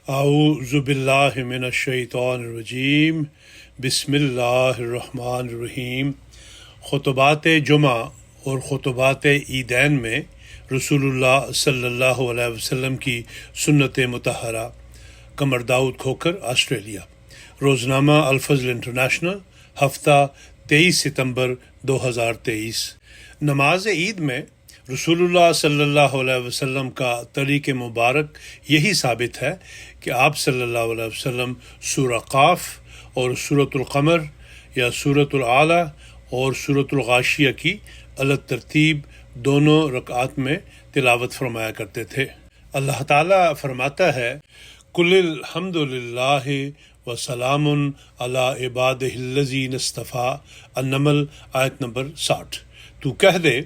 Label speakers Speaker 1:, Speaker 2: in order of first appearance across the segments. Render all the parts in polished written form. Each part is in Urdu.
Speaker 1: اعوذ باللہ من الشیطان الرجیم بسم اللہ الرحمن الرحیم۔ خطبات جمعہ اور خطبات عیدین میں رسول اللہ صلی اللہ علیہ وسلم کی سنت مطہرہ۔ قمر داؤد کھوکھر، آسٹریلیا۔ روزنامہ الفضل انٹرنیشنل، ہفتہ 23 ستمبر 2023۔ نماز عید میں رسول اللہ صلی اللہ علیہ وسلم کا طریق مبارک یہی ثابت ہے کہ آپ صلی اللہ علیہ وسلم سورہ قاف اور سورۃ القمر یا سورۃ الاعلیٰ اور سورۃ الغاشیہ کی الگ ترتیب دونوں رکعات میں تلاوت فرمایا کرتے تھے۔ اللہ تعالیٰ فرماتا ہے، قُلِ الْحَمْدُ لِلَّهِ وَسَلَامٌ عَلَىٰ عِبَادِهِ الَّذِينَ اصْطَفَىٰ۔ النمل آیت نمبر 60۔ تو کہہ دے،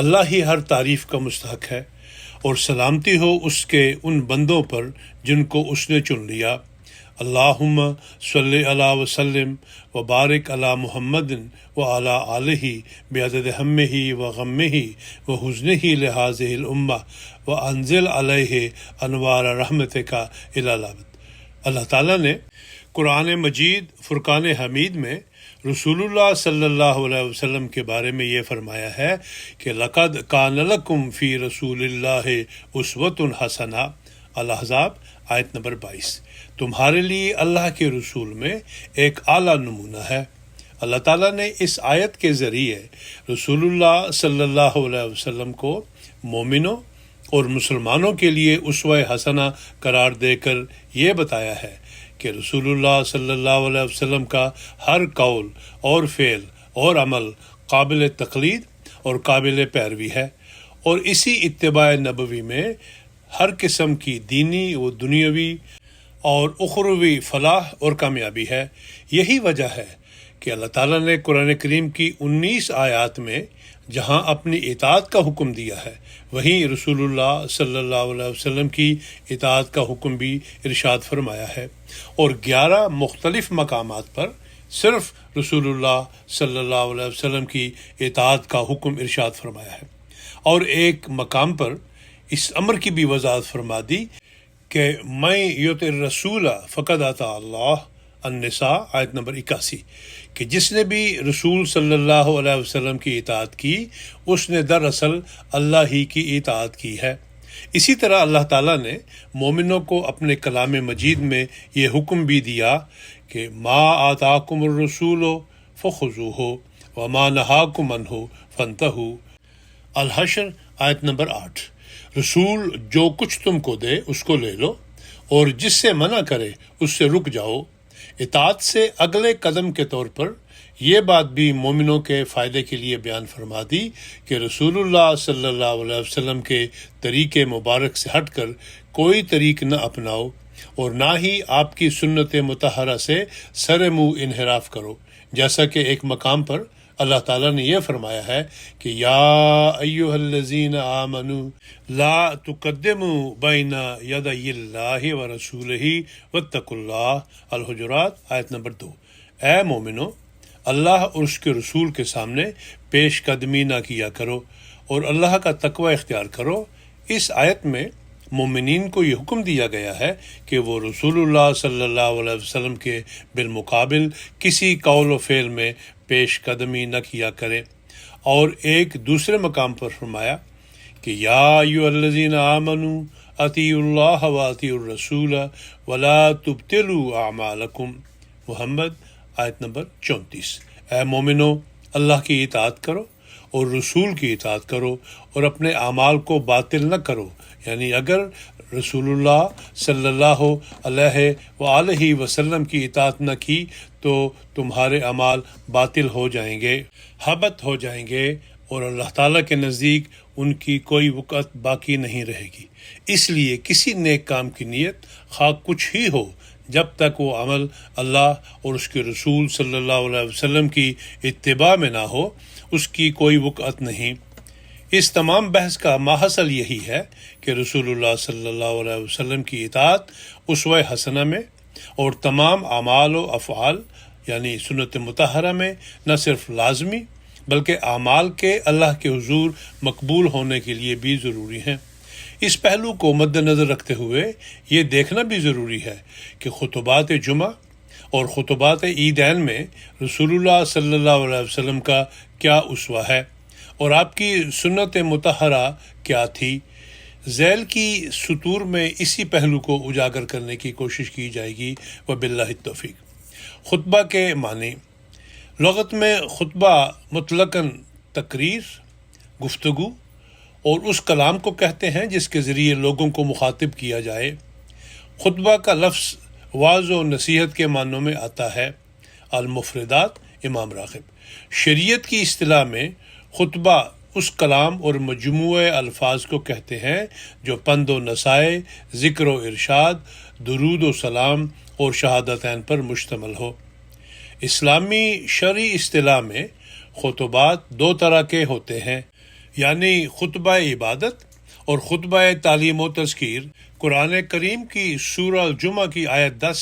Speaker 1: اللہ ہی ہر تعریف کا مستحق ہے اور سلامتی ہو اس کے ان بندوں پر جن کو اس نے چن لیا۔ اللہم صلی علی وسلم وبارک علی محمد وعلی آلہ بعدد ہمہ وغمہ وحزنہ لہذہ الامہ وانزل علیہ انوار رحمتک الی الابد۔ اللہ تعالیٰ نے قرآن مجید فرقان حمید میں رسول اللہ صلی اللہ علیہ وسلم کے بارے میں یہ فرمایا ہے کہ لقد کان لکم فی رسول اللہ اسوۃ حسنہ۔ الاحزاب آیت نمبر 22۔ تمہارے لیے اللہ کے رسول میں ایک اعلیٰ نمونہ ہے۔ اللہ تعالیٰ نے اس آیت کے ذریعے رسول اللہ صلی اللہ علیہ وسلم کو مومنوں اور مسلمانوں کے لیے اسوہ حسنہ قرار دے کر یہ بتایا ہے کہ رسول اللہ صلی اللہ علیہ وسلم کا ہر قول اور فعل اور عمل قابل تقلید اور قابل پیروی ہے، اور اسی اتباع نبوی میں ہر قسم کی دینی و دنیاوی اور اخروی فلاح اور کامیابی ہے۔ یہی وجہ ہے کہ اللہ تعالیٰ نے قرآن کریم کی 19 آیات میں جہاں اپنی اطاعت کا حکم دیا ہے، وہیں رسول اللہ صلی اللہ علیہ وسلم کی اطاعت کا حکم بھی ارشاد فرمایا ہے، اور 11 مختلف مقامات پر صرف رسول اللہ صلی اللہ علیہ وسلم کی اطاعت کا حکم ارشاد فرمایا ہے، اور ایک مقام پر اس امر کی بھی وضاحت فرما دی کہ میں یطع الرسول فقد اطاع اللہ۔ النساء آیت نمبر 81، کہ جس نے بھی رسول صلی اللہ علیہ وسلم کی اطاعت کی اس نے دراصل اللہ ہی کی اطاعت کی ہے۔ اسی طرح اللہ تعالیٰ نے مومنوں کو اپنے کلام مجید میں یہ حکم بھی دیا کہ ما آتاکم الرسول فخذوہ وما نہاکم عنہ فانتہوا۔ الحشر آیت نمبر 8۔ رسول جو کچھ تم کو دے اس کو لے لو، اور جس سے منع کرے اس سے رک جاؤ۔ اطاعت سے اگلے قدم کے طور پر یہ بات بھی مومنوں کے فائدے کے لیے بیان فرما دی کہ رسول اللہ صلی اللہ علیہ وسلم کے طریق مبارک سے ہٹ کر کوئی طریق نہ اپناؤ، اور نہ ہی آپ کی سنت مطہرہ سے سر منہ انحراف کرو، جیسا کہ ایک مقام پر اللہ تعالیٰ نے یہ فرمایا ہے کہ یا ایھا الذین آمنوا لا تقدموا بین یدی اللہ ورسولہ واتقوا اللہ۔ الحجرات آیت نمبر 2۔ اے مومنو، اللہ اور اس کے رسول کے سامنے پیش قدمی نہ کیا کرو اور اللہ کا تقوی اختیار کرو۔ اس آیت میں مومنین کو یہ حکم دیا گیا ہے کہ وہ رسول اللہ صلی اللہ علیہ وسلم کے بالمقابل کسی قول و فعل میں پیش قدمی نہ کیا کرے، اور ایک دوسرے مقام پر فرمایا کہ یا ایھا الذین آمنوا اطیعوا اللہ واطیعوا الرسول ولا تبطلوا اعمالکم۔ محمد آیت نمبر 34۔ اے مومنو، اللہ کی اطاعت کرو اور رسول کی اطاعت کرو اور اپنے اعمال کو باطل نہ کرو، یعنی اگر رسول اللہ صلی اللہ علیہ وآلہ وسلم کی اطاعت نہ کی تو تمہارے اعمال باطل ہو جائیں گے، حبط ہو جائیں گے، اور اللہ تعالیٰ کے نزدیک ان کی کوئی وقت باقی نہیں رہے گی۔ اس لیے کسی نیک کام کی نیت خواہ کچھ ہی ہو، جب تک وہ عمل اللہ اور اس کے رسول صلی اللہ علیہ وسلم کی اتباع میں نہ ہو، اس کی کوئی وقت نہیں۔ اس تمام بحث کا ماحصل یہی ہے کہ رسول اللہ صلی اللہ علیہ وسلم کی اطاعت اسوہ حسنہ میں اور تمام اعمال و افعال یعنی سنت مطہرہ میں نہ صرف لازمی بلکہ اعمال کے اللہ کے حضور مقبول ہونے کے لیے بھی ضروری ہیں۔ اس پہلو کو مد نظر رکھتے ہوئے یہ دیکھنا بھی ضروری ہے کہ خطبات جمعہ اور خطبات عیدین میں رسول اللہ صلی اللہ علیہ وسلم کا کیا اسوہ ہے اور آپ کی سنت مطہرہ کیا تھی۔ ذیل کی سطور میں اسی پہلو کو اجاگر کرنے کی کوشش کی جائے گی وباللہ التوفیق۔ خطبہ کے معنی۔ لغت میں خطبہ مطلقاً تقریر، گفتگو اور اس کلام کو کہتے ہیں جس کے ذریعے لوگوں کو مخاطب کیا جائے۔ خطبہ کا لفظ وعظ و نصیحت کے معنوں میں آتا ہے۔ المفردات امام راغب۔ شریعت کی اصطلاح میں خطبہ اس کلام اور مجموعہ الفاظ کو کہتے ہیں جو پند و نصائح، ذکر و ارشاد، درود و سلام اور شہادتین پر مشتمل ہو۔ اسلامی شرعی اصطلاح میں خطبات دو طرح کے ہوتے ہیں، یعنی خطبہ عبادت اور خطبہ تعلیم و تذکیر۔ قرآن کریم کی سورہ الجمعہ کی آیت 10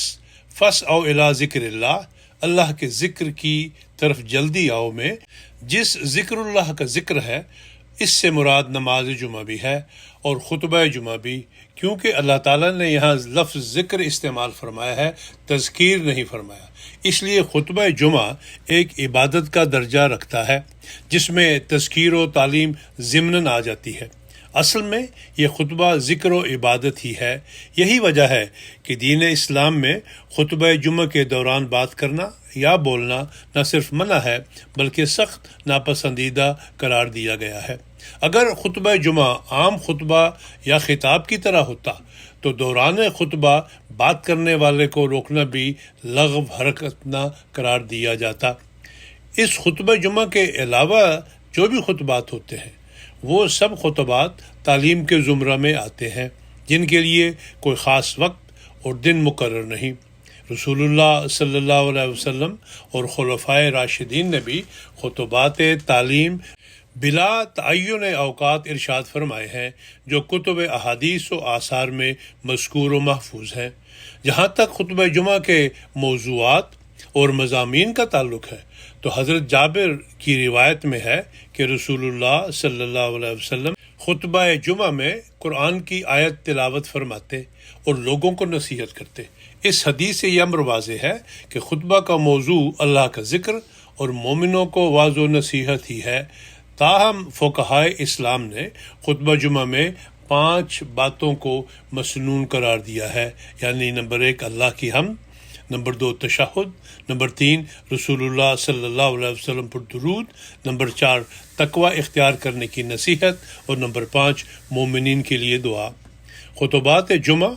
Speaker 1: فَاسْعَوْا إِلَىٰ ذِكْرِ اللَّهِ، اللہ کے ذکر کی طرف جلدی آؤ میں جس ذکر اللہ کا ذکر ہے اس سے مراد نماز جمعہ بھی ہے اور خطبہ جمعہ بھی، کیونکہ اللہ تعالیٰ نے یہاں لفظ ذکر استعمال فرمایا ہے، تذکیر نہیں فرمایا۔ اس لیے خطبہ جمعہ ایک عبادت کا درجہ رکھتا ہے جس میں تذکیر و تعلیم ضمناً آ جاتی ہے۔ اصل میں یہ خطبہ ذکر و عبادت ہی ہے۔ یہی وجہ ہے کہ دین اسلام میں خطبہ جمعہ کے دوران بات کرنا یا بولنا نہ صرف منع ہے بلکہ سخت ناپسندیدہ قرار دیا گیا ہے۔ اگر خطبہ جمعہ عام خطبہ یا خطاب کی طرح ہوتا تو دوران خطبہ بات کرنے والے کو روکنا بھی لغو حرکت نہ قرار دیا جاتا۔ اس خطبہ جمعہ کے علاوہ جو بھی خطبات ہوتے ہیں وہ سب خطبات تعلیم کے زمرہ میں آتے ہیں جن کے لیے کوئی خاص وقت اور دن مقرر نہیں۔ رسول اللہ صلی اللہ علیہ وسلم اور خلفائے راشدین نے بھی خطبات تعلیم بلا تعین اوقات ارشاد فرمائے ہیں جو کتب احادیث و آثار میں مذکور و محفوظ ہیں۔ جہاں تک خطبہ جمعہ کے موضوعات اور مضامین کا تعلق ہے تو حضرت جابر کی روایت میں ہے کہ رسول اللہ صلی اللہ علیہ وسلم خطبہ جمعہ میں قرآن کی آیت تلاوت فرماتے اور لوگوں کو نصیحت کرتے۔ اس حدیث سے یہ امر واضح ہے کہ خطبہ کا موضوع اللہ کا ذکر اور مومنوں کو واعظ و نصیحت ہی ہے۔ تاہم فقہائے اسلام نے خطبہ جمعہ میں 5 باتوں کو مسنون قرار دیا ہے، یعنی نمبر 1 اللہ کی حمد، نمبر 2 تشہد، نمبر 3 رسول اللہ صلی اللہ علیہ وسلم پر درود، نمبر 4 تقوی اختیار کرنے کی نصیحت اور نمبر 5 مومنین کے لیے دعا۔ خطبات جمعہ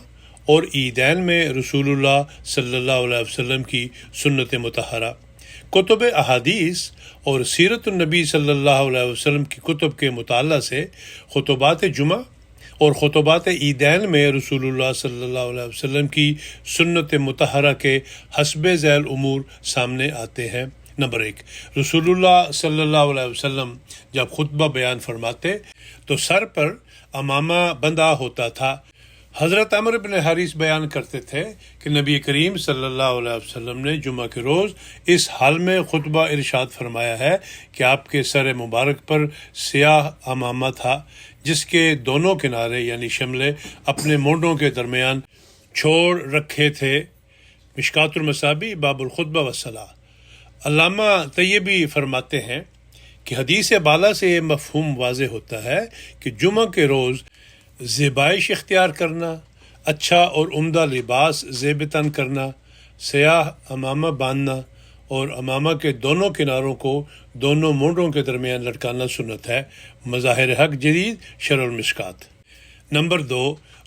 Speaker 1: اور عیدین میں رسول اللہ صلی اللہ علیہ وسلم کی سنت مطہرہ۔ کتب احادیث اور سیرت النبی صلی اللہ علیہ وسلم کی کتب کے مطالعہ سے خطبات جمعہ اور خطبات عیدین میں رسول اللہ صلی اللہ علیہ وسلم کی سنت مطہرہ کے حسب ذیل امور سامنے آتے ہیں۔ نمبر 1، رسول اللہ صلی اللہ علیہ وسلم جب خطبہ بیان فرماتے تو سر پر عمامہ بندھا ہوتا تھا۔ حضرت عمرو بن حریث بیان کرتے تھے کہ نبی کریم صلی اللہ علیہ وسلم نے جمعہ کے روز اس حال میں خطبہ ارشاد فرمایا ہے کہ آپ کے سر مبارک پر سیاہ عمامہ تھا جس کے دونوں کنارے یعنی شملے اپنے مونڈوں کے درمیان چھوڑ رکھے تھے۔ مشکات المصابیح باب الخطبہ والصلاۃ۔ علامہ طیبی فرماتے ہیں کہ حدیث بالا سے یہ مفہوم واضح ہوتا ہے کہ جمعہ کے روز زیبائش اختیار کرنا، اچھا اور عمدہ لباس زیب تن کرنا، سیاہ عمامہ باندھنا اور عمامہ کے دونوں کناروں کو دونوں مونڈوں کے درمیان لٹکانا سنت ہے۔ مظاہر حق جدید شرح المشکات۔ نمبر 2،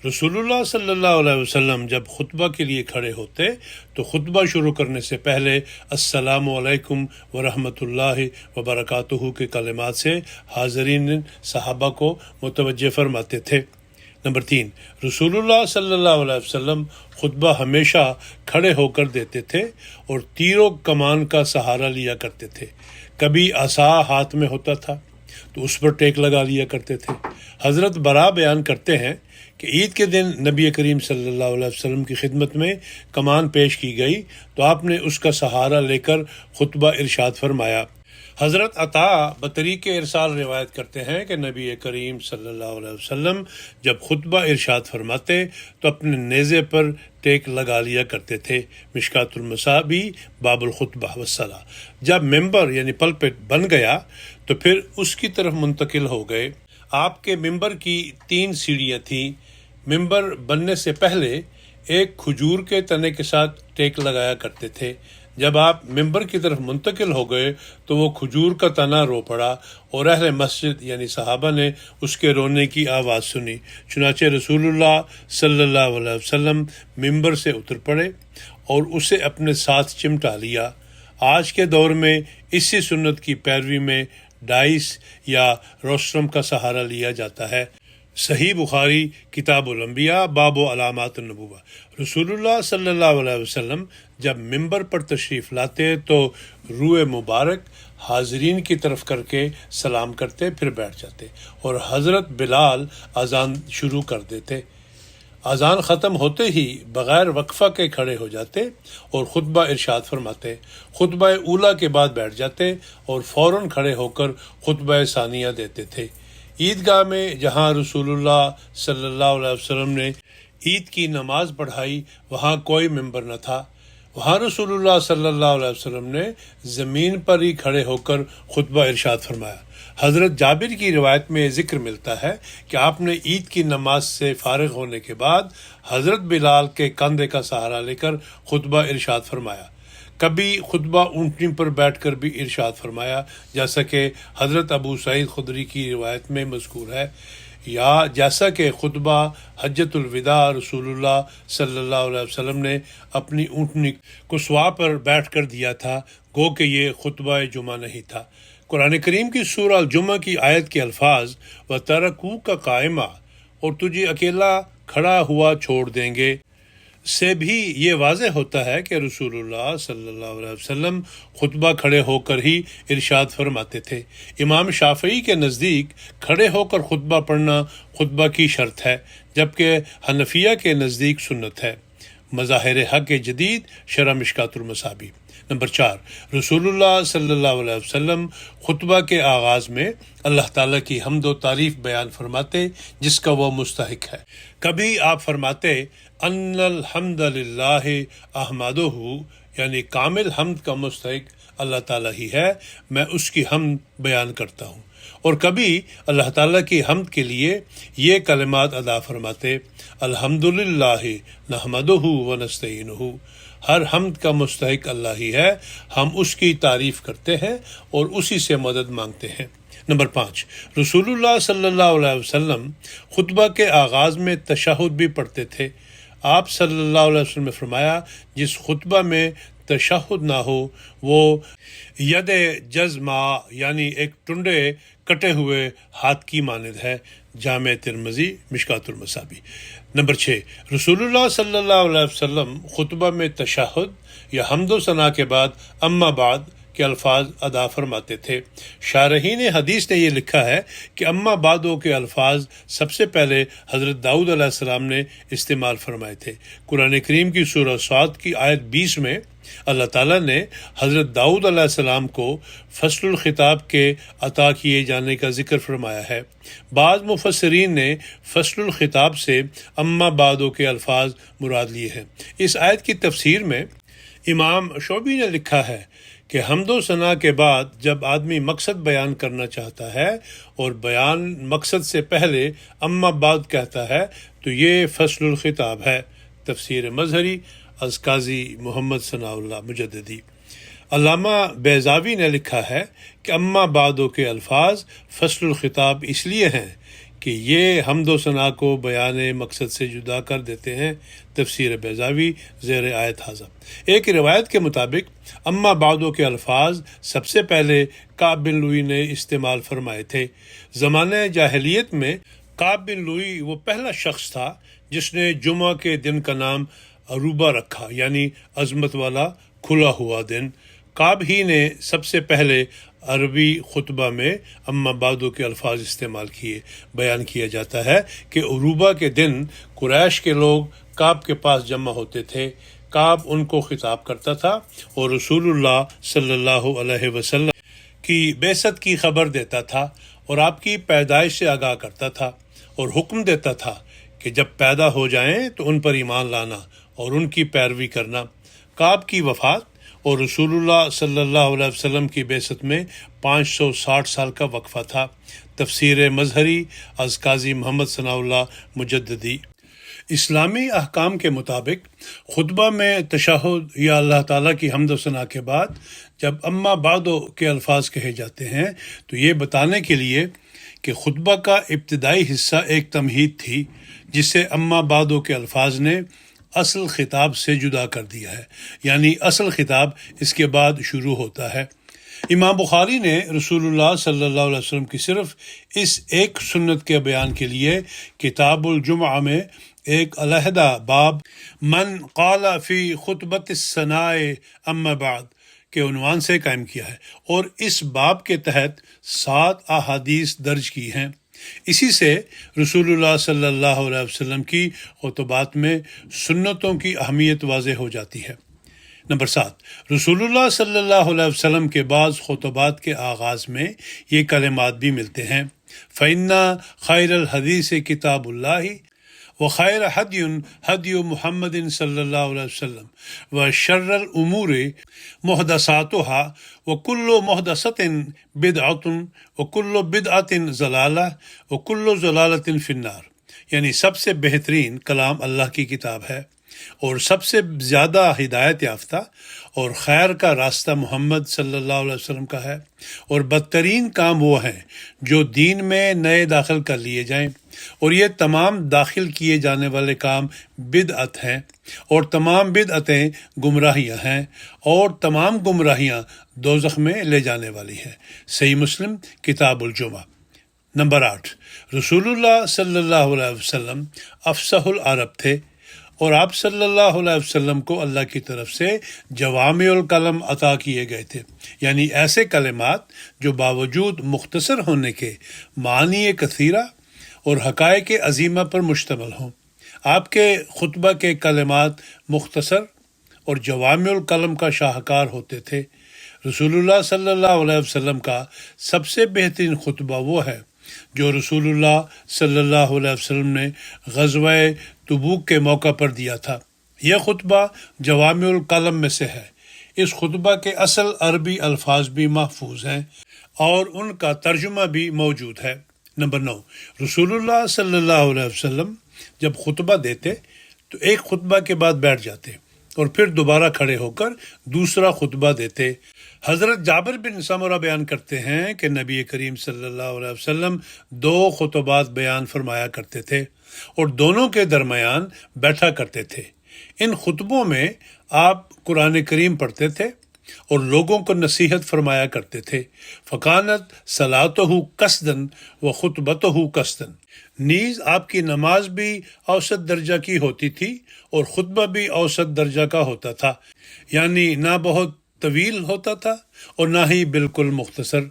Speaker 1: رسول اللہ صلی اللہ علیہ وسلم جب خطبہ کے لیے کھڑے ہوتے تو خطبہ شروع کرنے سے پہلے السلام علیکم ورحمۃ اللہ وبرکاتہ کے کلمات سے حاضرین صحابہ کو متوجہ فرماتے تھے۔ نمبر 3، رسول اللہ صلی اللہ علیہ وسلم خطبہ ہمیشہ کھڑے ہو کر دیتے تھے اور تیر و کمان کا سہارا لیا کرتے تھے۔ کبھی عصا ہاتھ میں ہوتا تھا تو اس پر ٹیک لگا لیا کرتے تھے۔ حضرت برا بیان کرتے ہیں کہ عید کے دن نبی کریم صلی اللہ علیہ وسلم کی خدمت میں کمان پیش کی گئی تو آپ نے اس کا سہارا لے کر خطبہ ارشاد فرمایا۔ حضرت عطا بطریق ارسال روایت کرتے ہیں کہ نبی کریم صلی اللہ علیہ وسلم جب خطبہ ارشاد فرماتے تو اپنے نیزے پر ٹیک لگا لیا کرتے تھے۔ مشکات المصابی باب الخطبہ والصلاۃ۔ جب ممبر یعنی پلپٹ بن گیا تو پھر اس کی طرف منتقل ہو گئے۔ آپ کے ممبر کی 3 سیڑھیاں تھیں۔ ممبر بننے سے پہلے ایک کھجور کے تنے کے ساتھ ٹیک لگایا کرتے تھے۔ جب آپ ممبر کی طرف منتقل ہو گئے تو وہ کھجور کا تنا رو پڑا اور اہل مسجد یعنی صحابہ نے اس کے رونے کی آواز سنی۔ چنانچہ رسول اللہ صلی اللہ علیہ وسلم ممبر سے اتر پڑے اور اسے اپنے ساتھ چمٹا لیا۔ آج کے دور میں اسی سنت کی پیروی میں ڈائس یا روسٹرم کا سہارا لیا جاتا ہے۔ صحیح بخاری کتاب الانبیاء باب و علامات النبوہ۔ رسول اللہ صلی اللہ علیہ وسلم جب ممبر پر تشریف لاتے تو روئے مبارک حاضرین کی طرف کر کے سلام کرتے، پھر بیٹھ جاتے اور حضرت بلال اذان شروع کر دیتے۔ اذان ختم ہوتے ہی بغیر وقفہ کے کھڑے ہو جاتے اور خطبہ ارشاد فرماتے۔ خطبہ اولیٰ کے بعد بیٹھ جاتے اور فوراً کھڑے ہو کر خطبہ ثانیہ دیتے تھے۔ عیدگاہ میں جہاں رسول اللہ صلی اللہ علیہ وسلم نے عید کی نماز پڑھائی وہاں کوئی ممبر نہ تھا۔ وہاں رسول اللہ صلی اللہ علیہ وسلم نے زمین پر ہی کھڑے ہو کر خطبہ ارشاد فرمایا۔ حضرت جابر کی روایت میں ذکر ملتا ہے کہ آپ نے عید کی نماز سے فارغ ہونے کے بعد حضرت بلال کے کندھے کا سہارا لے کر خطبہ ارشاد فرمایا۔ کبھی خطبہ اونٹنی پر بیٹھ کر بھی ارشاد فرمایا، جیسا کہ حضرت ابو سعید خدری کی روایت میں مذکور ہے، یا جیسا کہ خطبہ حجۃ الوداع رسول اللہ صلی اللہ علیہ وسلم نے اپنی اونٹنی کو سوا پر بیٹھ کر دیا تھا، گو کہ یہ خطبہ جمعہ نہیں تھا۔ قرآن کریم کی سورہ الجمعہ کی آیت کے الفاظ وَتَرَكُوكَ قَائِمًا اور تجھے اکیلا کھڑا ہوا چھوڑ دیں گے سے بھی یہ واضح ہوتا ہے کہ رسول اللہ صلی اللہ علیہ وسلم خطبہ کھڑے ہو کر ہی ارشاد فرماتے تھے۔ امام شافعی کے نزدیک کھڑے ہو کر خطبہ پڑھنا خطبہ کی شرط ہے، جبکہ حنفیہ کے نزدیک سنت ہے۔ مظاہر حق جدید شرح مشکات المصابیح۔ نمبر 4، رسول اللہ صلی اللہ علیہ وسلم خطبہ کے آغاز میں اللہ تعالیٰ کی حمد و تعریف بیان فرماتے جس کا وہ مستحق ہے۔ کبھی آپ فرماتے ان الحمد للہ احمدہ، یعنی کامل حمد کا مستحق اللہ تعالیٰ ہی ہے، میں اس کی حمد بیان کرتا ہوں۔ اور کبھی اللہ تعالیٰ کی حمد کے لیے یہ کلمات ادا فرماتے الحمد للہ نحمدہ ونستعینہ، ہر حمد کا مستحق اللہ ہی ہے، ہم اس کی تعریف کرتے ہیں اور اسی سے مدد مانگتے ہیں۔ نمبر 5، رسول اللہ صلی اللہ علیہ وسلم خطبہ کے آغاز میں تشہد بھی پڑھتے تھے۔ آپ صلی اللہ علیہ وسلم نے فرمایا جس خطبہ میں تشہد نہ ہو وہ ید جزما یعنی ایک ٹنڈے کٹے ہوئے ہاتھ کی مانند ہے۔ جامع ترمذی مشکات المصابیح۔ نمبر 6، رسول اللہ صلی اللہ علیہ وسلم خطبہ میں تشہد یا حمد و ثنا کے بعد اما بعد کے الفاظ ادا فرماتے تھے۔ شارحین حدیث نے یہ لکھا ہے کہ اما بعدو کے الفاظ سب سے پہلے حضرت داؤد علیہ السلام نے استعمال فرمائے تھے۔ قرآن کریم کی سورہ صاد کی آیت 20 میں اللہ تعالیٰ نے حضرت داؤد علیہ السلام کو فصل الخطاب کے عطا کیے جانے کا ذکر فرمایا ہے۔ بعض مفسرین نے فصل الخطاب سے اما بعدو کے الفاظ مراد لیے ہیں۔ اس آیت کی تفسیر میں امام شعبی نے لکھا ہے کہ حمد و ثنا کے بعد جب آدمی مقصد بیان کرنا چاہتا ہے اور بیان مقصد سے پہلے اما بعد کہتا ہے تو یہ فصل الخطاب ہے۔ تفسیر مظہری از قاضی محمد ثناء اللہ مجددی۔ علامہ بیضاوی نے لکھا ہے کہ اما بعدو کے الفاظ فصل الخطاب اس لیے ہیں کہ یہ حمد و ثنا کو بیان مقصد سے جدا کر دیتے ہیں۔ تفسیر بیضاوی زیر آیت حاضر۔ ایک روایت کے مطابق اما بعدو کے الفاظ سب سے پہلے کعب بن لوئی نے استعمال فرمائے تھے۔ زمانہ جاہلیت میں کعب بن لوئی وہ پہلا شخص تھا جس نے جمعہ کے دن کا نام عروبہ رکھا، یعنی عظمت والا کھلا ہوا دن۔ کعب ہی نے سب سے پہلے عربی خطبہ میں اما بعدو کے الفاظ استعمال کیے۔ بیان کیا جاتا ہے کہ عروبہ کے دن قریش کے لوگ کعب کے پاس جمع ہوتے تھے۔ کعب ان کو خطاب کرتا تھا اور رسول اللہ صلی اللہ علیہ وسلم کی بعثت کی خبر دیتا تھا اور آپ کی پیدائش سے آگاہ کرتا تھا اور حکم دیتا تھا کہ جب پیدا ہو جائیں تو ان پر ایمان لانا اور ان کی پیروی کرنا۔ کعب کی وفات اور رسول اللہ صلی اللہ علیہ وسلم کی بعثت میں 560 سال کا وقفہ تھا۔ تفسیر مظہری از قاضی محمد ثناء اللہ مجددی۔ اسلامی احکام کے مطابق خطبہ میں تشہد یا اللہ تعالیٰ کی حمد و ثنا کے بعد جب اما بعدو کے الفاظ کہے جاتے ہیں تو یہ بتانے کے لیے کہ خطبہ کا ابتدائی حصہ ایک تمہید تھی جسے اما بعدو کے الفاظ نے اصل خطاب سے جدا کر دیا ہے، یعنی اصل خطاب اس کے بعد شروع ہوتا ہے۔ امام بخاری نے رسول اللہ صلی اللہ علیہ وسلم کی صرف اس ایک سنت کے بیان کے لیے کتاب الجمعہ میں ایک علیحدہ باب من قال فی خطبۃ الثناء اما بعد کے عنوان سے قائم کیا ہے، اور اس باب کے تحت 7 احادیث درج کی ہیں۔ اسی سے رسول اللہ صلی اللہ علیہ وسلم کی خطبات میں سنتوں کی اہمیت واضح ہو جاتی ہے۔ نمبر 7، رسول اللہ صلی اللہ علیہ وسلم کے بعض خطبات کے آغاز میں یہ کلمات بھی ملتے ہیں: فَإِنَّ خَيْرَ الْحَدِيثِ كِتَابُ اللَّهِ وَخَيْرَ هَدْيٍ هَدْيُ مُحَمَّدٍ صلی اللہ علیہ وسلم وَشَرَّ الْأُمُورِ مُحْدَثَاتُهَا وَكُلُّ مُحْدَثَةٍ بِدْعَةٌ وَكُلُّ بِدْعَةٍ ضَلَالَةٌ وَكُلُّ ضَلَالَةٍ فِي النَّارِ، یعنی سب سے بہترین کلام اللہ کی کتاب ہے اور سب سے زیادہ ہدایت یافتہ اور خیر کا راستہ محمد صلی اللہ علیہ وسلم کا ہے، اور بدترین کام وہ ہیں جو دین میں نئے داخل کر لیے جائیں، اور یہ تمام داخل کیے جانے والے کام بدعت ہیں، اور تمام بدعتیں گمراہیاں ہیں، اور تمام گمراہیاں دوزخ میں لے جانے والی ہیں۔ صحیح مسلم کتاب الجمعہ۔ نمبر 8، رسول اللہ صلی اللہ علیہ وسلم افصح العرب تھے، اور آپ صلی اللہ علیہ وسلم کو اللہ کی طرف سے جوامع الکلم عطا کیے گئے تھے، یعنی ایسے کلمات جو باوجود مختصر ہونے کے معنی کثیرہ اور حقائق عظیمہ پر مشتمل ہوں۔ آپ کے خطبہ کے کلمات مختصر اور جوامع الکلم کا شاہکار ہوتے تھے۔ رسول اللہ صلی اللہ علیہ وسلم کا سب سے بہترین خطبہ وہ ہے جو رسول اللہ صلی اللہ علیہ وسلم نے غزوہ تبوک کے موقع پر دیا تھا۔ یہ خطبہ جوامع الکلم میں سے ہے۔ اس خطبہ کے اصل عربی الفاظ بھی محفوظ ہیں اور ان کا ترجمہ بھی موجود ہے۔ نمبر 9، رسول اللہ صلی اللہ علیہ وسلم جب خطبہ دیتے تو ایک خطبہ کے بعد بیٹھ جاتے اور پھر دوبارہ کھڑے ہو کر دوسرا خطبہ دیتے۔ حضرت جابر بن سمرہ بیان کرتے ہیں کہ نبی کریم صلی اللہ علیہ وسلم 2 خطبات بیان فرمایا کرتے تھے اور دونوں کے درمیان بیٹھا کرتے تھے۔ ان خطبوں میں آپ قرآن کریم پڑھتے تھے اور لوگوں کو نصیحت فرمایا کرتے تھے۔ فکانت صلاتہ قصدن و خطبتہ قصدن، نیز آپ کی نماز بھی اوسط درجہ کی ہوتی تھی اور خطبہ بھی اوسط درجہ کا ہوتا تھا، یعنی نہ بہت طویل ہوتا تھا اور نہ ہی بالکل مختصر۔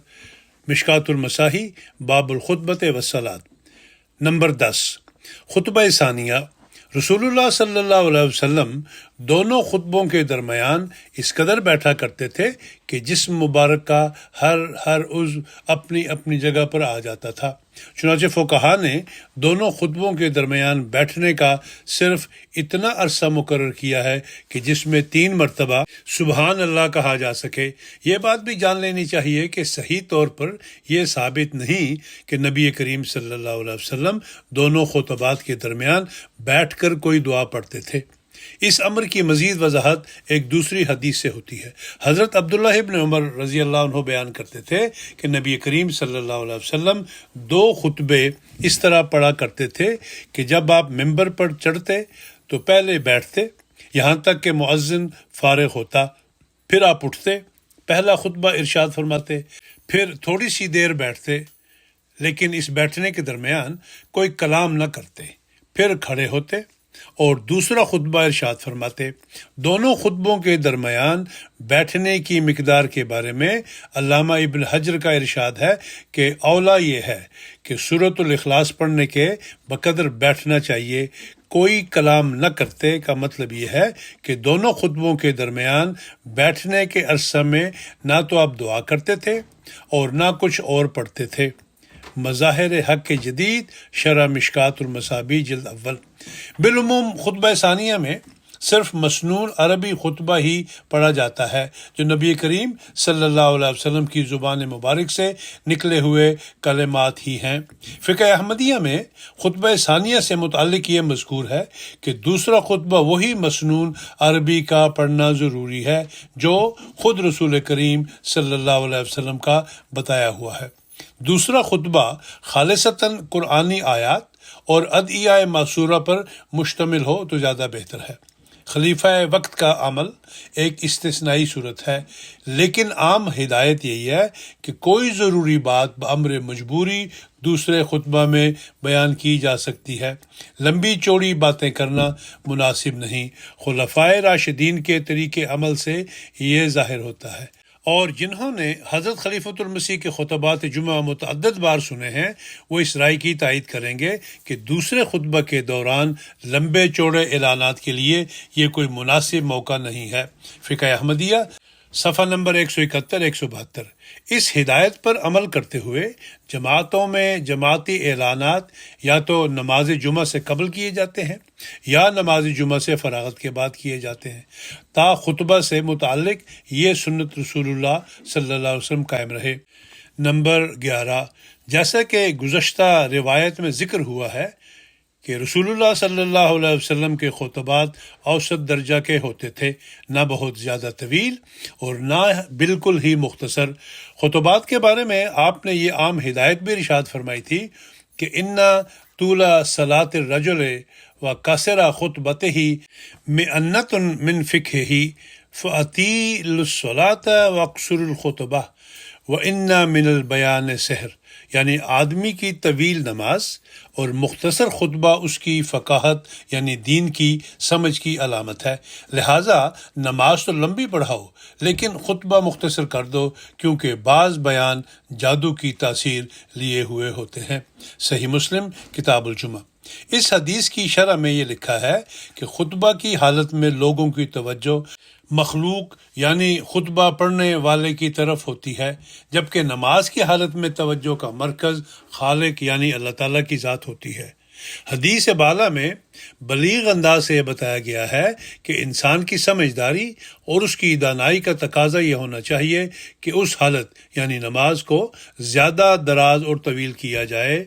Speaker 1: مشکات المصاحی باب الخطبۃ والصلاۃ۔ نمبر 10، خطبہ ثانیہ۔ رسول اللہ صلی اللہ علیہ وسلم دونوں خطبوں کے درمیان اس قدر بیٹھا کرتے تھے کہ جسم مبارک کا ہر عضو اپنی اپنی جگہ پر آ جاتا تھا۔ چنانچہ فقہا نے دونوں خطبوں کے درمیان بیٹھنے کا صرف اتنا عرصہ مقرر کیا ہے کہ جس میں 3 مرتبہ سبحان اللہ کہا جا سکے۔ یہ بات بھی جان لینی چاہیے کہ صحیح طور پر یہ ثابت نہیں کہ نبی کریم صلی اللہ علیہ وسلم دونوں خطبات کے درمیان بیٹھ کر کوئی دعا پڑھتے تھے۔ اس امر کی مزید وضاحت ایک دوسری حدیث سے ہوتی ہے۔ حضرت عبداللہ ابن عمر رضی اللہ عنہ بیان کرتے تھے کہ نبی کریم صلی اللہ علیہ وسلم 2 خطبے اس طرح پڑھا کرتے تھے کہ جب آپ ممبر پر چڑھتے تو پہلے بیٹھتے یہاں تک کہ مؤذن فارغ ہوتا، پھر آپ اٹھتے، پہلا خطبہ ارشاد فرماتے، پھر تھوڑی سی دیر بیٹھتے لیکن اس بیٹھنے کے درمیان کوئی کلام نہ کرتے، پھر کھڑے ہوتے اور دوسرا خطبہ ارشاد فرماتے۔ دونوں خطبوں کے درمیان بیٹھنے کی مقدار کے بارے میں علامہ ابن حجر کا ارشاد ہے کہ اولا یہ ہے کہ سورۃ الاخلاص پڑھنے کے بقدر بیٹھنا چاہیے، کوئی کلام نہ کرتے کا مطلب یہ ہے کہ دونوں خطبوں کے درمیان بیٹھنے کے عرصہ میں نہ تو آپ دعا کرتے تھے اور نہ کچھ اور پڑھتے تھے۔ مظاہر حق جدید شرح مشکات المصابیح جلد اول۔ بالعموم خطبہ ثانیہ میں صرف مسنون عربی خطبہ ہی پڑھا جاتا ہے جو نبی کریم صلی اللہ علیہ وسلم کی زبان مبارک سے نکلے ہوئے کلمات ہی ہیں۔ فقہ احمدیہ میں خطبہ ثانیہ سے متعلق یہ مذکور ہے کہ دوسرا خطبہ وہی مسنون عربی کا پڑھنا ضروری ہے جو خود رسول کریم صلی اللہ علیہ وسلم کا بتایا ہوا ہے۔ دوسرا خطبہ خالصتاً قرآنی آیات اور ادعیہ معصورہ پر مشتمل ہو تو زیادہ بہتر ہے۔ خلیفہ وقت کا عمل ایک استثنائی صورت ہے، لیکن عام ہدایت یہی ہے کہ کوئی ضروری بات بامر مجبوری دوسرے خطبہ میں بیان کی جا سکتی ہے، لمبی چوڑی باتیں کرنا مناسب نہیں۔ خلفائے راشدین کے طریقے عمل سے یہ ظاہر ہوتا ہے، اور جنہوں نے حضرت خلیفۃ المسیح کے خطبات جمعہ متعدد بار سنے ہیں وہ اس رائے کی تائید کریں گے کہ دوسرے خطبہ کے دوران لمبے چوڑے اعلانات کے لیے یہ کوئی مناسب موقع نہیں ہے۔ فقہ احمدیہ صفحہ نمبر 171 172۔ اس ہدایت پر عمل کرتے ہوئے جماعتوں میں جماعتی اعلانات یا تو نماز جمعہ سے قبل کیے جاتے ہیں یا نماز جمعہ سے فراغت کے بعد کیے جاتے ہیں، تا خطبہ سے متعلق یہ سنت رسول اللہ صلی اللہ علیہ وسلم قائم رہے۔ نمبر 11، جیسا کہ گزشتہ روایت میں ذکر ہوا ہے کہ رسول اللہ صلی اللہ علیہ وسلم کے خطبات اوسط درجہ کے ہوتے تھے، نہ بہت زیادہ طویل اور نہ بالکل ہی مختصر۔ خطبات کے بارے میں آپ نے یہ عام ہدایت بھی ارشاد فرمائی تھی کہ انا طول صلاۃ الرجل و کثر خطبتہ مئنۃ من فقہہ فاطیلوا الصلاۃ واقصروا الخطبہ وَإِنَّا مِنَ الْبَيَانِ سحر، یعنی آدمی کی طویل نماز اور مختصر خطبہ اس کی فقاہت یعنی دین کی سمجھ کی علامت ہے، لہٰذا نماز تو لمبی پڑھاؤ لیکن خطبہ مختصر کر دو، کیونکہ بعض بیان جادو کی تاثیر لیے ہوئے ہوتے ہیں۔ صحیح مسلم کتاب الجمعہ۔ اس حدیث کی شرح میں یہ لکھا ہے کہ خطبہ کی حالت میں لوگوں کی توجہ مخلوق یعنی خطبہ پڑھنے والے کی طرف ہوتی ہے، جبکہ نماز کی حالت میں توجہ کا مرکز خالق یعنی اللہ تعالیٰ کی ذات ہوتی ہے۔ حدیث بالا میں بلیغ انداز سے یہ بتایا گیا ہے کہ انسان کی سمجھداری اور اس کی دانائی کا تقاضا یہ ہونا چاہیے کہ اس حالت یعنی نماز کو زیادہ دراز اور طویل کیا جائے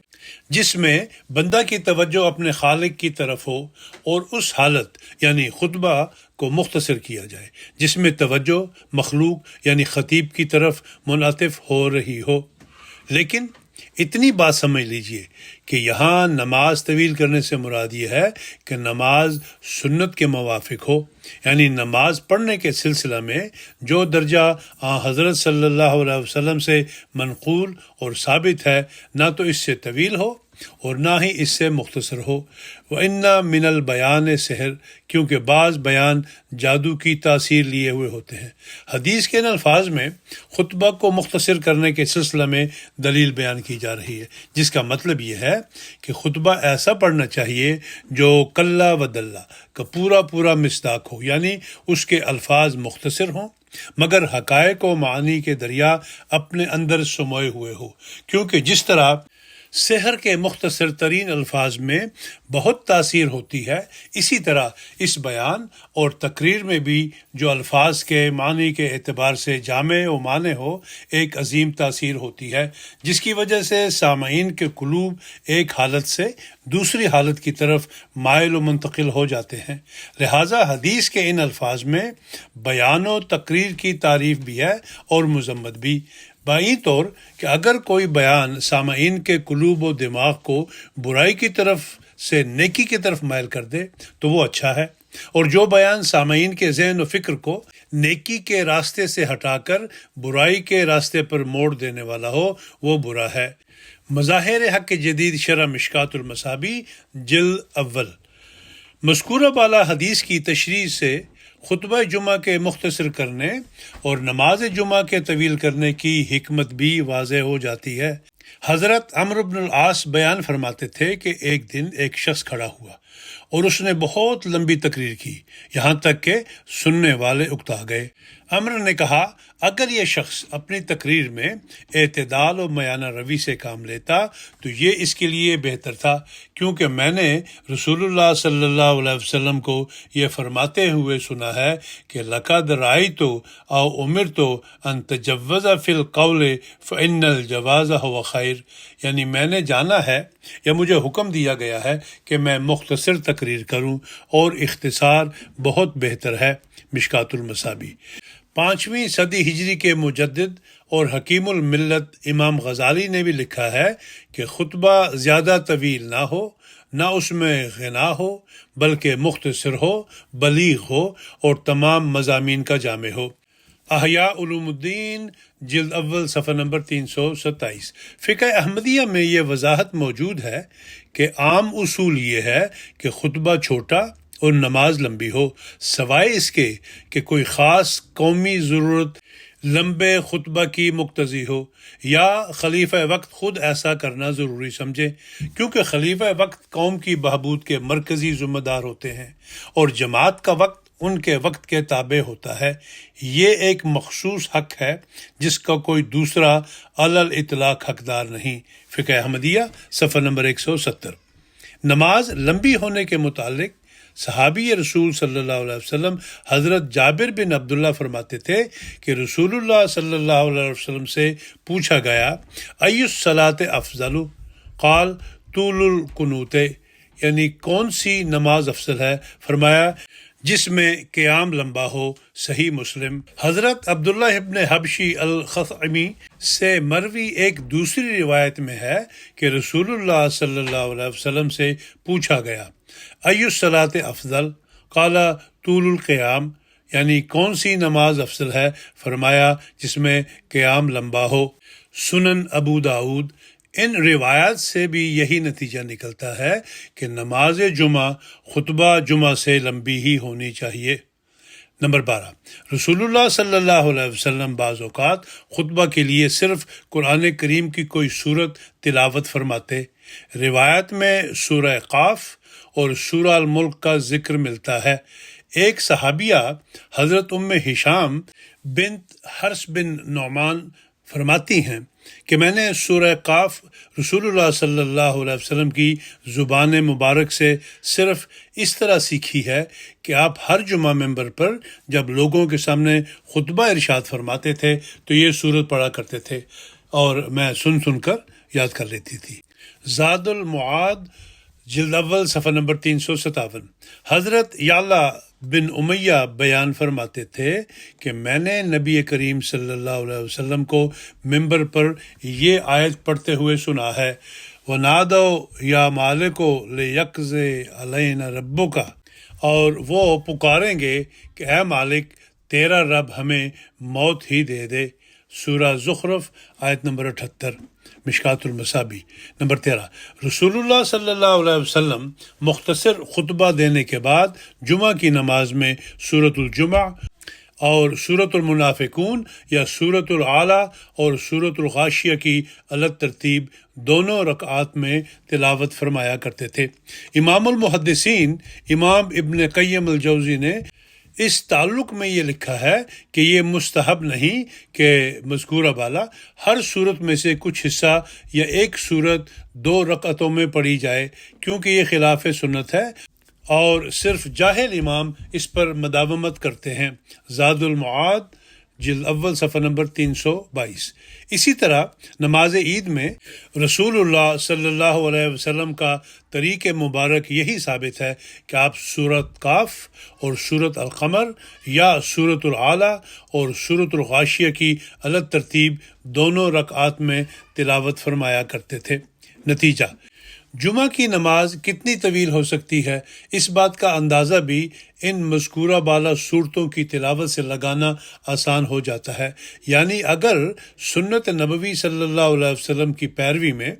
Speaker 1: جس میں بندہ کی توجہ اپنے خالق کی طرف ہو، اور اس حالت یعنی خطبہ کو مختصر کیا جائے جس میں توجہ مخلوق یعنی خطیب کی طرف منعطف ہو رہی ہو۔ لیکن اتنی بات سمجھ لیجئے کہ یہاں نماز طویل کرنے سے مراد یہ ہے کہ نماز سنت کے موافق ہو، یعنی نماز پڑھنے کے سلسلہ میں جو درجہ حضرت صلی اللہ علیہ وسلم سے منقول اور ثابت ہے نہ تو اس سے طویل ہو اور نہ ہی اس سے مختصر ہو۔ وَإِنَّا مِنَ الْبَيَانِ سحر، کیونکہ بعض بیان جادو کی تاثیر لیے ہوئے ہوتے ہیں۔ حدیث کے ان الفاظ میں خطبہ کو مختصر کرنے کے سلسلہ میں دلیل بیان کی جا رہی ہے، جس کا مطلب یہ ہے کہ خطبہ ایسا پڑھنا چاہیے جو کلا و دلہ کا پورا مصداق ہو، یعنی اس کے الفاظ مختصر ہوں مگر حقائق و معانی کے دریا اپنے اندر سموئے ہوئے ہو، کیونکہ جس طرح سحر کے مختصر ترین الفاظ میں بہت تاثیر ہوتی ہے، اسی طرح اس بیان اور تقریر میں بھی جو الفاظ کے معنی کے اعتبار سے جامع و معنی ہو ایک عظیم تاثیر ہوتی ہے، جس کی وجہ سے سامعین کے قلوب ایک حالت سے دوسری حالت کی طرف مائل و منتقل ہو جاتے ہیں۔ لہٰذا حدیث کے ان الفاظ میں بیان و تقریر کی تعریف بھی ہے اور مذمت بھی، بائیں طور کہ اگر کوئی بیان سامعین کے قلوب و دماغ کو برائی کی طرف سے نیکی کی طرف مائل کر دے تو وہ اچھا ہے، اور جو بیان سامعین کے ذہن و فکر کو نیکی کے راستے سے ہٹا کر برائی کے راستے پر موڑ دینے والا ہو وہ برا ہے۔ مظاہر حق جدید شرح مشکات المصابیح جلد اول۔ مذکورہ بالا حدیث کی تشریح سے خطبہ جمعہ کے مختصر کرنے اور نماز جمعہ کے طویل کرنے کی حکمت بھی واضح ہو جاتی ہے۔ حضرت عمرو بن العاص بیان فرماتے تھے کہ ایک دن ایک شخص کھڑا ہوا اور اس نے بہت لمبی تقریر کی، یہاں تک کہ سننے والے اکتا گئے۔ عمرو نے کہا، اگر یہ شخص اپنی تقریر میں اعتدال و میانہ روی سے کام لیتا تو یہ اس کے لیے بہتر تھا، کیونکہ میں نے رسول اللہ صلی اللہ علیہ وسلم کو یہ فرماتے ہوئے سنا ہے کہ لقد رأیت او امرت ان تجوز فی القول فإن الجواز هو خیر، یعنی میں نے جانا ہے یا مجھے حکم دیا گیا ہے کہ میں مختصر تقریر کروں اور اختصار بہت بہتر ہے۔ مشکات المصابیح۔ 5ویں صدی ہجری کے مجدد اور حکیم الملت امام غزالی نے بھی لکھا ہے کہ خطبہ زیادہ طویل نہ ہو، نہ اس میں غنا ہو، بلکہ مختصر ہو، بلیغ ہو اور تمام مضامین کا جامع ہو۔ احیاء علوم الدین جلد اول صفحہ نمبر 327۔ فقہ احمدیہ میں یہ وضاحت موجود ہے کہ عام اصول یہ ہے کہ خطبہ چھوٹا اور نماز لمبی ہو، سوائے اس کے کہ کوئی خاص قومی ضرورت لمبے خطبہ کی مقتضی ہو یا خلیفہ وقت خود ایسا کرنا ضروری سمجھے، کیونکہ خلیفہ وقت قوم کی بہبود کے مرکزی ذمہ دار ہوتے ہیں اور جماعت کا وقت ان کے وقت کے تابع ہوتا ہے۔ یہ ایک مخصوص حق ہے جس کا کوئی دوسرا علی الاطلاق حقدار نہیں۔ فقہ احمدیہ صفحہ نمبر 170۔ نماز لمبی ہونے کے متعلق صحابی رسول صلی اللہ علیہ وسلم حضرت جابر بن عبداللہ فرماتے تھے کہ رسول اللہ صلی اللہ علیہ وسلم سے پوچھا گیا، ای الصلاۃ افضل؟ قال طول القنوت، یعنی کون سی نماز افضل ہے؟ فرمایا جس میں قیام لمبا ہو۔ صحیح مسلم۔ حضرت عبداللہ ابن حبشی الخثعمی سے مروی ایک دوسری روایت میں ہے کہ رسول اللہ صلی اللہ علیہ وسلم سے پوچھا گیا، ای الصلاۃ افضل؟ قال طول القیام، یعنی کون سی نماز افضل ہے؟ فرمایا جس میں قیام لمبا ہو۔ سنن ابو داود۔ ان روایات سے بھی یہی نتیجہ نکلتا ہے کہ نماز جمعہ خطبہ جمعہ سے لمبی ہی ہونی چاہیے۔ نمبر 12، رسول اللہ صلی اللہ علیہ وسلم بعض اوقات خطبہ کے لیے صرف قرآن کریم کی کوئی سورت تلاوت فرماتے۔ روایت میں سورہ قاف اور سورہ الملک کا ذکر ملتا ہے۔ ایک صحابیہ حضرت ہشام بنت حرس بن نعمان فرماتی ہیں کہ میں نے سورہ قاف رسول اللہ صلی اللہ علیہ وسلم کی زبان مبارک سے صرف اس طرح سیکھی ہے کہ آپ ہر جمعہ ممبر پر جب لوگوں کے سامنے خطبہ ارشاد فرماتے تھے تو یہ سورت پڑھا کرتے تھے اور میں سن کر یاد کر لیتی تھی۔ زاد المعاد جلد اول صفحہ نمبر 357۔ حضرت یعلا بن امیہ بیان فرماتے تھے کہ میں نے نبی کریم صلی اللہ علیہ وسلم کو ممبر پر یہ آیت پڑھتے ہوئے سنا ہے، وَنَادَوْا يَا مَالِكُ لِيَقْضِ عَلَيْنَا رَبُّكَ، اور وہ پکاریں گے کہ اے مالک تیرا رب ہمیں موت ہی دے دے۔ سورہ زخرف آیت نمبر 78۔ مشکات المصابیح۔ نمبر 13، رسول اللہ صلی اللہ علیہ وسلم مختصر خطبہ دینے کے بعد جمعہ کی نماز میں سورۃ الجمعہ اور سورۃ المنافقون یا سورۃ العلیٰ اور سورۃ الغاشیہ کی الگ ترتیب دونوں رکعات میں تلاوت فرمایا کرتے تھے۔ امام المحدثین امام ابن قیم الجوزی نے اس تعلق میں یہ لکھا ہے کہ یہ مستحب نہیں کہ مذکورہ بالا ہر صورت میں سے کچھ حصہ یا ایک صورت 2 رکعتوں میں پڑھی جائے، کیونکہ یہ خلاف سنت ہے اور صرف جاہل امام اس پر مداومت کرتے ہیں۔ زاد المعاد جلد اول صفحہ نمبر 322۔ اسی طرح نماز عید میں رسول اللہ صلی اللہ علیہ وسلم کا طریق مبارک یہی ثابت ہے کہ آپ سورۃ قاف اور سورۃ القمر یا سورۃ العلیٰ اور سورۃ الغاشیہ کی الگ ترتیب دونوں رکعات میں تلاوت فرمایا کرتے تھے۔ نتیجہ، جمعہ کی نماز کتنی طویل ہو سکتی ہے، اس بات کا اندازہ بھی ان مذکورہ بالا صورتوں کی تلاوت سے لگانا آسان ہو جاتا ہے۔ یعنی اگر سنت نبوی صلی اللہ علیہ وسلم کی پیروی میں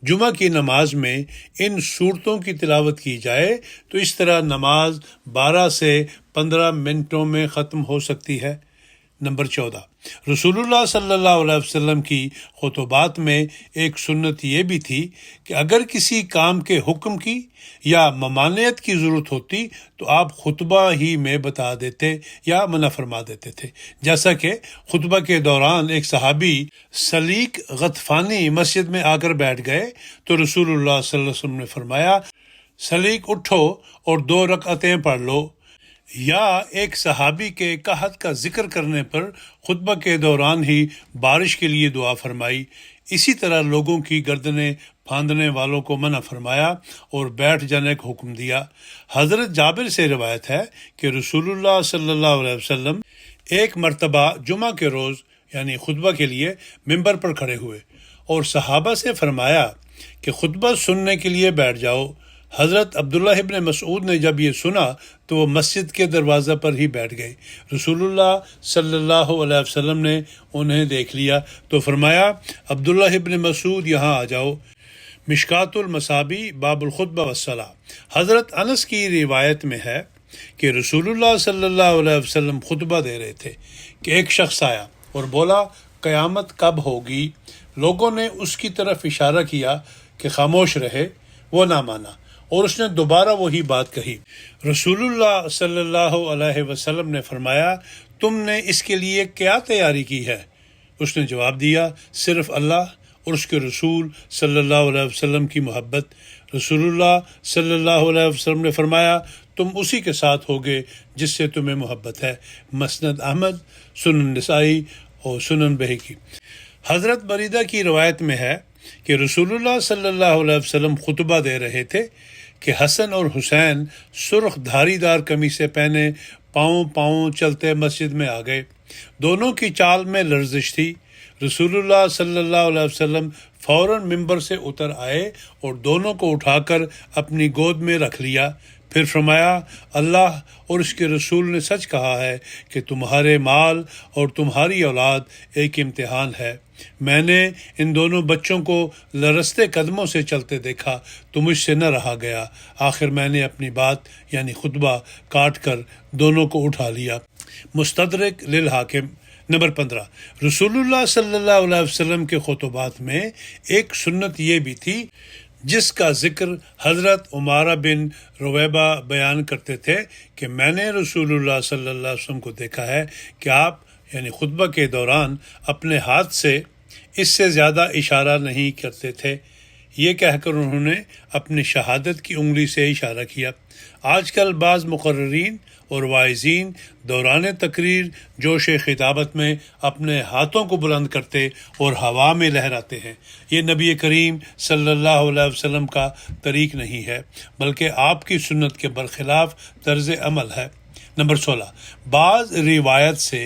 Speaker 1: جمعہ کی نماز میں ان صورتوں کی تلاوت کی جائے تو اس طرح نماز 12 سے 15 منٹوں میں ختم ہو سکتی ہے۔ نمبر 14، رسول اللہ صلی اللہ علیہ وسلم کی خطبات میں ایک سنت یہ بھی تھی کہ اگر کسی کام کے حکم کی یا ممانعت کی ضرورت ہوتی تو آپ خطبہ ہی میں بتا دیتے یا منع فرما دیتے تھے، جیسا کہ خطبہ کے دوران ایک صحابی سلیق غطفانی مسجد میں آ کر بیٹھ گئے تو رسول اللہ صلی اللہ علیہ وسلم نے فرمایا، سلیق اٹھو اور 2 رکعتیں پڑھ لو۔ یا ایک صحابی کے قحط کا ذکر کرنے پر خطبہ کے دوران ہی بارش کے لیے دعا فرمائی۔ اسی طرح لوگوں کی گردنیں پھاندنے والوں کو منع فرمایا اور بیٹھ جانے کا حکم دیا۔ حضرت جابر سے روایت ہے کہ رسول اللہ صلی اللہ علیہ وسلم ایک مرتبہ جمعہ کے روز یعنی خطبہ کے لیے ممبر پر کھڑے ہوئے اور صحابہ سے فرمایا کہ خطبہ سننے کے لیے بیٹھ جاؤ۔ حضرت عبداللہ ابن مسعود نے جب یہ سنا تو وہ مسجد کے دروازہ پر ہی بیٹھ گئے۔ رسول اللہ صلی اللہ علیہ وسلم نے انہیں دیکھ لیا تو فرمایا، عبداللہ ابن مسعود یہاں آ جاؤ۔ مشکات المصابی باب الخطبہ والصلاۃ۔ حضرت انس کی روایت میں ہے کہ رسول اللہ صلی اللہ علیہ وسلم خطبہ دے رہے تھے کہ ایک شخص آیا اور بولا، قیامت کب ہوگی؟ لوگوں نے اس کی طرف اشارہ کیا کہ خاموش رہے، وہ نہ مانا اور اس نے دوبارہ وہی بات کہی۔ رسول اللہ صلی اللہ علیہ وسلم نے فرمایا، تم نے اس کے لیے کیا تیاری کی ہے؟ اس نے جواب دیا، صرف اللہ اور اس کے رسول صلی اللہ علیہ وسلم کی محبت۔ رسول اللہ صلی اللہ علیہ وسلم نے فرمایا، تم اسی کے ساتھ ہوگے جس سے تمہیں محبت ہے۔ مسند احمد، سنن نسائی اور سنن بہقی۔ حضرت بریدہ کی روایت میں ہے کہ رسول اللہ صلی اللہ علیہ وسلم خطبہ دے رہے تھے کہ حسن اور حسین سرخ دھاری دار قمیصیں پہنے پاؤں چلتے مسجد میں آ گئے۔ دونوں کی چال میں لرزش تھی۔ رسول اللہ صلی اللہ علیہ وسلم فوراً ممبر سے اتر آئے اور دونوں کو اٹھا کر اپنی گود میں رکھ لیا۔ پھر فرمایا، اللہ اور اس کے رسول نے سچ کہا ہے کہ تمہارے مال اور تمہاری اولاد ایک امتحان ہے۔ میں نے ان دونوں بچوں کو لرزتے قدموں سے چلتے دیکھا تو مجھ سے نہ رہا گیا۔ آخر میں نے اپنی بات یعنی خطبہ کاٹ کر دونوں کو اٹھا لیا۔ مستدرک للحاکم۔ نمبر 15، رسول اللہ صلی اللہ علیہ وسلم کے خطبات میں ایک سنت یہ بھی تھی جس کا ذکر حضرت عمارہ بن رویبہ بیان کرتے تھے کہ میں نے رسول اللہ صلی اللہ علیہ وسلم کو دیکھا ہے کہ آپ یعنی خطبہ کے دوران اپنے ہاتھ سے اس سے زیادہ اشارہ نہیں کرتے تھے۔ یہ کہہ کر انہوں نے اپنی شہادت کی انگلی سے اشارہ کیا۔ آج کل بعض مقررین اور واعظین دوران تقریر جوش خطابت میں اپنے ہاتھوں کو بلند کرتے اور ہوا میں لہراتے ہیں۔ یہ نبی کریم صلی اللہ علیہ وسلم کا طریق نہیں ہے بلکہ آپ کی سنت کے برخلاف طرز عمل ہے۔ نمبر 16، بعض روایت سے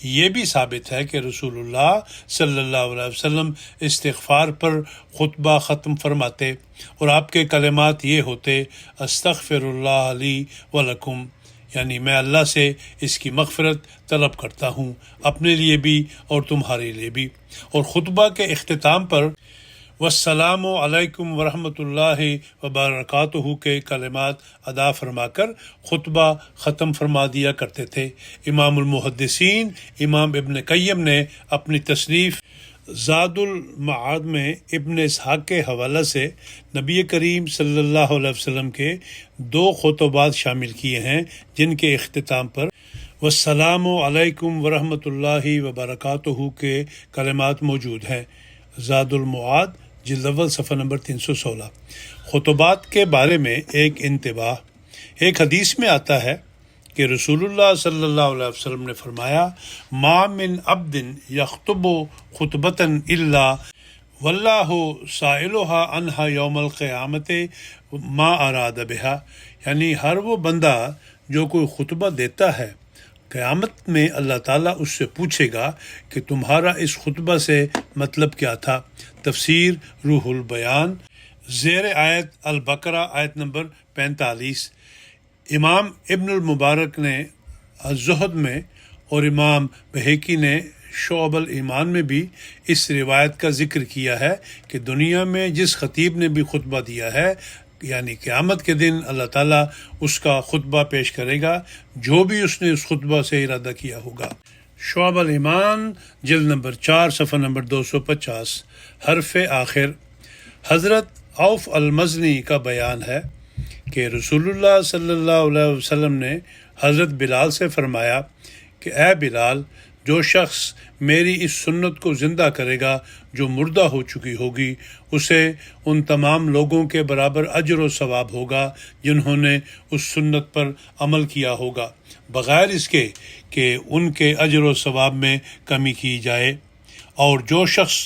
Speaker 1: یہ بھی ثابت ہے کہ رسول اللہ صلی اللہ علیہ وسلم استغفار پر خطبہ ختم فرماتے اور آپ کے کلمات یہ ہوتے، استغفر اللہ لی ولکم، یعنی میں اللہ سے اس کی مغفرت طلب کرتا ہوں، اپنے لیے بھی اور تمہارے لیے بھی۔ اور خطبہ کے اختتام پر والسلام علیکم ورحمۃ اللہ وبرکاتہ کے کلمات ادا فرما کر خطبہ ختم فرما دیا کرتے تھے۔ امام المحدثین امام ابن قیم نے اپنی تصنیف زاد المعاد میں ابن اسحاق کے حوالہ سے نبی کریم صلی اللہ علیہ وسلم کے 2 خطبات شامل کیے ہیں جن کے اختتام پر والسلام علیکم ورحمۃ اللہ وبرکاتہ کے کلمات موجود ہیں۔ زاد المعاد جلد اول صفحہ نمبر 316۔ خطبات کے بارے میں ایک انتباہ، ایک حدیث میں آتا ہے کہ رسول اللہ صلی اللہ علیہ وسلم نے فرمایا، ما من عبد یخطب خطبۃ الا واللہ سائلها عنہا یوم القیامت ما اراد بها، یعنی ہر وہ بندہ جو کوئی خطبہ دیتا ہے قیامت میں اللہ تعالیٰ اس سے پوچھے گا کہ تمہارا اس خطبہ سے مطلب کیا تھا۔ تفسیر روح البیان، زیر آیت البقرہ آیت نمبر 45۔ امام ابن المبارک نے الزہد میں اور امام بہقی نے شعب الایمان میں بھی اس روایت کا ذکر کیا ہے کہ دنیا میں جس خطیب نے بھی خطبہ دیا ہے یعنی قیامت کے دن اللہ تعالیٰ اس کا خطبہ پیش کرے گا جو بھی اس نے اس خطبہ سے ارادہ کیا ہوگا۔ شعب الایمان جلد نمبر 4 صفحہ نمبر 250 حرف آخر۔ حضرت عوف المزنی کا بیان ہے کہ رسول اللہ صلی اللہ علیہ وسلم نے حضرت بلال سے فرمایا کہ اے بلال، جو شخص میری اس سنت کو زندہ کرے گا جو مردہ ہو چکی ہوگی، اسے ان تمام لوگوں کے برابر اجر و ثواب ہوگا جنہوں نے اس سنت پر عمل کیا ہوگا، بغیر اس کے کہ ان کے اجر و ثواب میں کمی کی جائے۔ اور جو شخص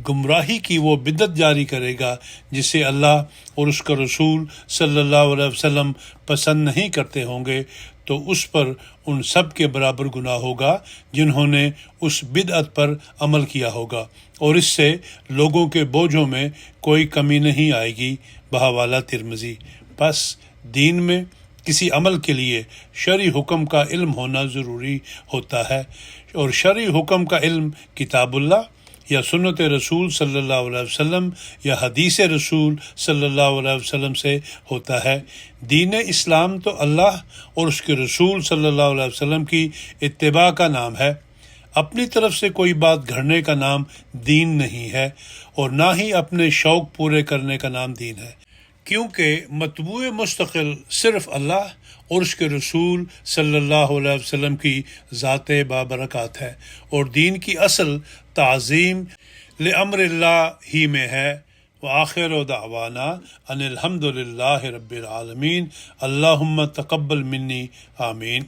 Speaker 1: گمراہی کی وہ بدعت جاری کرے گا جسے اللہ اور اس کا رسول صلی اللہ علیہ وسلم پسند نہیں کرتے ہوں گے، تو اس پر ان سب کے برابر گناہ ہوگا جنہوں نے اس بدعت پر عمل کیا ہوگا، اور اس سے لوگوں کے بوجھوں میں کوئی کمی نہیں آئے گی۔ بحوالہ ترمذی۔ پس دین میں کسی عمل کے لیے شرعی حکم کا علم ہونا ضروری ہوتا ہے، اور شرعی حکم کا علم کتاب اللہ یا سنت رسول صلی اللہ علیہ وسلم یا حدیث رسول صلی اللہ علیہ وسلم سے ہوتا ہے۔ دین اسلام تو اللہ اور اس کے رسول صلی اللہ علیہ وسلم کی اتباع کا نام ہے۔ اپنی طرف سے کوئی بات گھڑنے کا نام دین نہیں ہے، اور نہ ہی اپنے شوق پورے کرنے کا نام دین ہے، کیونکہ متبوع مستقل صرف اللہ اور اس کے رسول صلی اللہ علیہ وسلم کی ذات بابرکات ہے، اور دین کی اصل تعظیم لامر اللہ ہی میں ہے۔ وآخر دعوانا ان الحمد للہ رب العالمین۔ اللہم تقبل منی، آمین۔